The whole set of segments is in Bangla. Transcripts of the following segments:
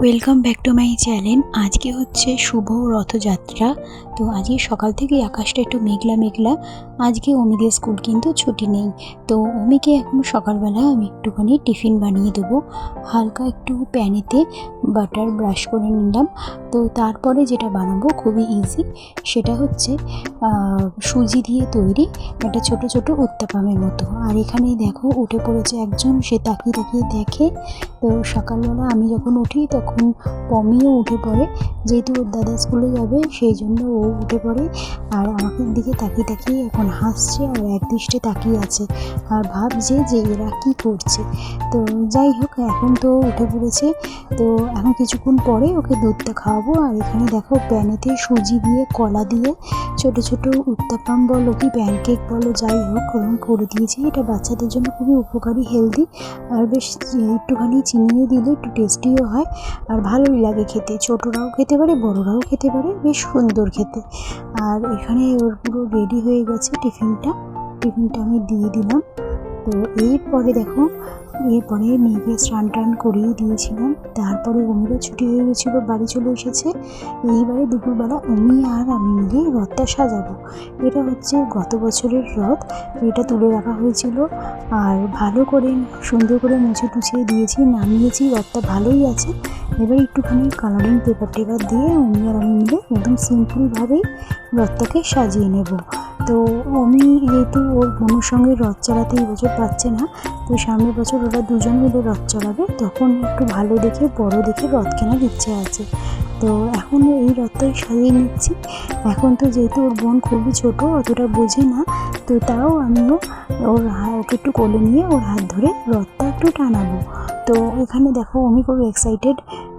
Welcome back to my channel. আজকে হচ্ছে শুভ রথযাত্রা। তো আজকে সকাল থেকে আকাশটা একটু মেঘলা মেঘলা। আজকে অমিদের স্কুল কিন্তু ছুটি নেই। তো অমিকে এখন সকালবেলা আমি একটুখানি টিফিন বানিয়ে দেবো। হালকা একটু প্যানেতে বাটার ব্রাশ করে নিলাম। তো তারপরে যেটা বানাবো খুবই ইজি, সেটা হচ্ছে সুজি দিয়ে তৈরি একটা ছোট ছোট উত্তাপামের মতো। আর এখানে দেখো উঠে পড়েছে একজন, সে তাকিয়ে তাকিয়ে দেখে। তো সকালবেলা আমি যখন উঠি তখন পমিও উঠে পড়ে, যেহেতু ওর দাদা স্কুলে যাবে সেই জন্য ও উঠে পড়ে। আর আমাকে দিকে তাকিয়ে তাকিয়ে এখন হাসছে আর একদৃষ্টে তাকিয়ে আছে আর ভাবছে যে এরা কি করছে। তো যাই হোক, এখন তো উঠে পড়েছে। তো এখন কিছুক্ষণ পরে ওকে দুধটা খাওয়াবো। আর এখানে দেখো প্যানেতে সুজি দিয়ে কলা দিয়ে ছোট ছোট উত্তাপাম বলো কি প্যানকেক বলো যাই হোক ওরকম করে দিয়েছি। এটা বাচ্চাদের জন্য খুবই উপকারী, হেলদি, আর বেশ একটুখানি চিনি দিলে একটু টেস্টিও হয় আর ভালোই লাগে খেতে। ছোটরাও খেতে পারে, বড়রাও খেতে পারে, বেশ সুন্দর খেতে। আর এখানে ওর পুরো রেডি হয়ে গেছে টিফিনটা আমি দিয়ে দিলাম। তো এরপরে দেখো, এরপরে মেয়েকে স্নান টান করিয়ে দিয়েছিলাম। তারপরে অমিরও ছুটি হয়ে গেছিলো, বাড়ি চলে এসেছে। এইবারে দুপুরবেলা অমি আর আমি মিলে রথটা সাজাবো। এটা হচ্ছে গত বছরের রথ, এটা তুলে রাখা হয়েছিল। আর ভালো করে সুন্দর করে মুছে টুছিয়ে দিয়েছি, নামিয়েছি। রথটা ভালোই আছে। এবার একটুখানি কালারিং পেপার টেপার দিয়ে অমি আর আমি মিলে একদম সিম্পলভাবেই রথটাকে সাজিয়ে নেব। তো অমি যেহেতু ওর বোনের সঙ্গে রথ চালাতে এই বছর পাচ্ছে না, তো সামনের বছর ওরা দুজন মিলে রথ চালাবে, তখন একটু ভালো দেখে বড় দেখে রথ কেনার ইচ্ছে আছে। তো এখন এই রথটাই সাজিয়ে নিচ্ছি। এখন তো যেহেতু ওর বোন খুবই ছোট, অতটা বোঝে না, তো তাও আমিও ওকে একটু কোলে নিয়ে ওর হাত ধরে রথটা একটু টানাবো। তো এখানে দেখো আমি খুব এক্সাইটেড,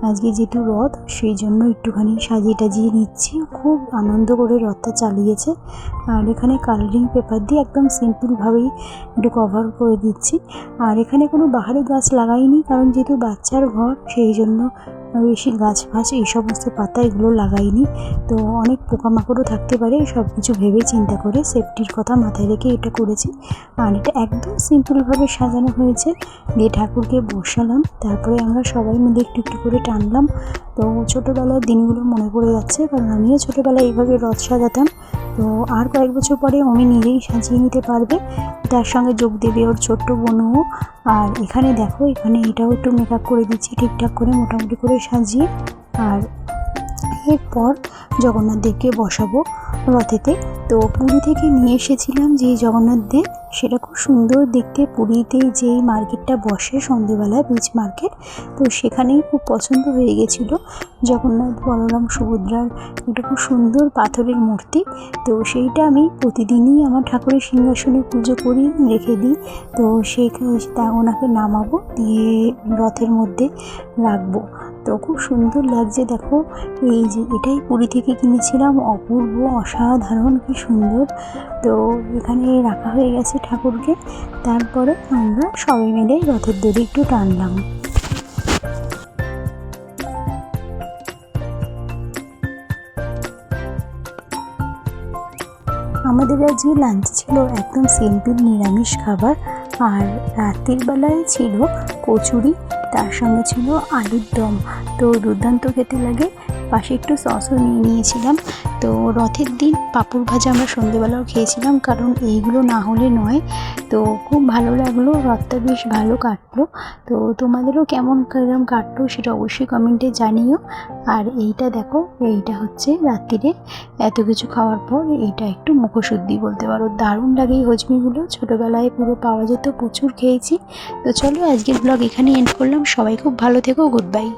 আজকে যেহেতু রথ সেই জন্য একটুখানি সাজিয়ে টাজিয়ে নিচ্ছি। খুব আনন্দ করে রথটা চালিয়েছে। আর এখানে কালারিং পেপার দিয়ে একদম সিম্পলভাবেই একটু কভার করে দিচ্ছি। আর এখানে কোনো বাহারি গাছ লাগাইনি, কারণ যেহেতু বাচ্চার ঘর সেই জন্য বেশি গাছ ফাছ এই সমস্ত পাতা এগুলো লাগাইনি। তো অনেক পোকামাকড়ও থাকতে পারে, সব কিছু ভেবে চিন্তা করে সেফটির কথা মাথায় রেখে এটা করেছি। আর এটা একদম সিম্পলভাবে সাজানো হয়েছে। দিয়ে ঠাকুরকে বসালাম, তারপরে আমরা সবাই মিলে একটু একটু করে টানলাম। তো ছোটোবেলার দিনগুলো মনে পড়ে যাচ্ছে, কারণ আমিও ছোটোবেলায় এইভাবে রথ সাজাতাম। তো আর কয়েক বছর পরে আমি নিজেই সাজিয়ে নিতে পারবে, তার সঙ্গে যোগ দেবে ওর ছোট্ট বোনও। আর এখানে দেখো, এখানে এটাও একটু মেকআপ করে দিচ্ছি ঠিকঠাক করে মোটামুটি করে সাজিয়ে। আর এরপর জগন্নাথ দেবকে বসাবো রথেতে। তো পুরী থেকে নিয়ে এসেছিলাম যে জগন্নাথ দেব, সেটা খুব সুন্দর দেখতে। পুরীতে যেই মার্কেটটা বসে সন্ধেবেলা, বিচ মার্কেট, তো সেখানেই খুব পছন্দ হয়ে গেছিলো। জগন্নাথ বলরাম সুভদ্রার একটা খুব সুন্দর পাথরের মূর্তি। তো সেইটা আমি প্রতিদিনই আমার ঠাকুরের সিংহাসনে পুজো করি, রেখে দিই। তো তা ওনাকে নামাবো, দিয়ে রথের মধ্যে রাখবো। তো খুব সুন্দর লাগছে দেখো। এই যে এটাই পুরী থেকে কিনেছিলাম, অপূর্ব অসাধারণ কি সুন্দর। তো এখানে রাখা হয়ে গেছে ঠাকুরকে। তারপরে আমরা সবাই মিলে রথের দড়ি একটু টানলাম। আমাদের আজকে লাঞ্চ ছিল একদম সিম্পল নিরামিষ খাবার। আর রাতের বেলায় ছিল কচুরি, তার সঙ্গে ছিল আলুর দম। তো দুর্দান্ত খেতে লাগে। পাশে একটু সসও নিয়ে নিয়েছিলাম। তো রথের দিন পাঁপড় ভাজা আমরা সন্ধ্যেবেলাও খেয়েছিলাম, কারণ এইগুলো না হলে নয়। তো খুব ভালো লাগলো, রথটা বেশ ভালো কাটলো। তো তোমাদেরও কেমন কাটলো সেটা অবশ্যই কমেন্টে জানিও। আর এইটা দেখো, এইটা হচ্ছে রাত্রিরে এত কিছু খাওয়ার পর এইটা একটু মুখশুদ্ধি বলতে পারো। দারুণ লাগে এই হজমিগুলো, ছোটোবেলায় পুরো পাওয়া যেত, প্রচুর খেয়েছি। তো চলো আজকের ব্লগ এখানেই এন্ড করলাম। সবাই খুব ভালো থেকো, গুড বাই।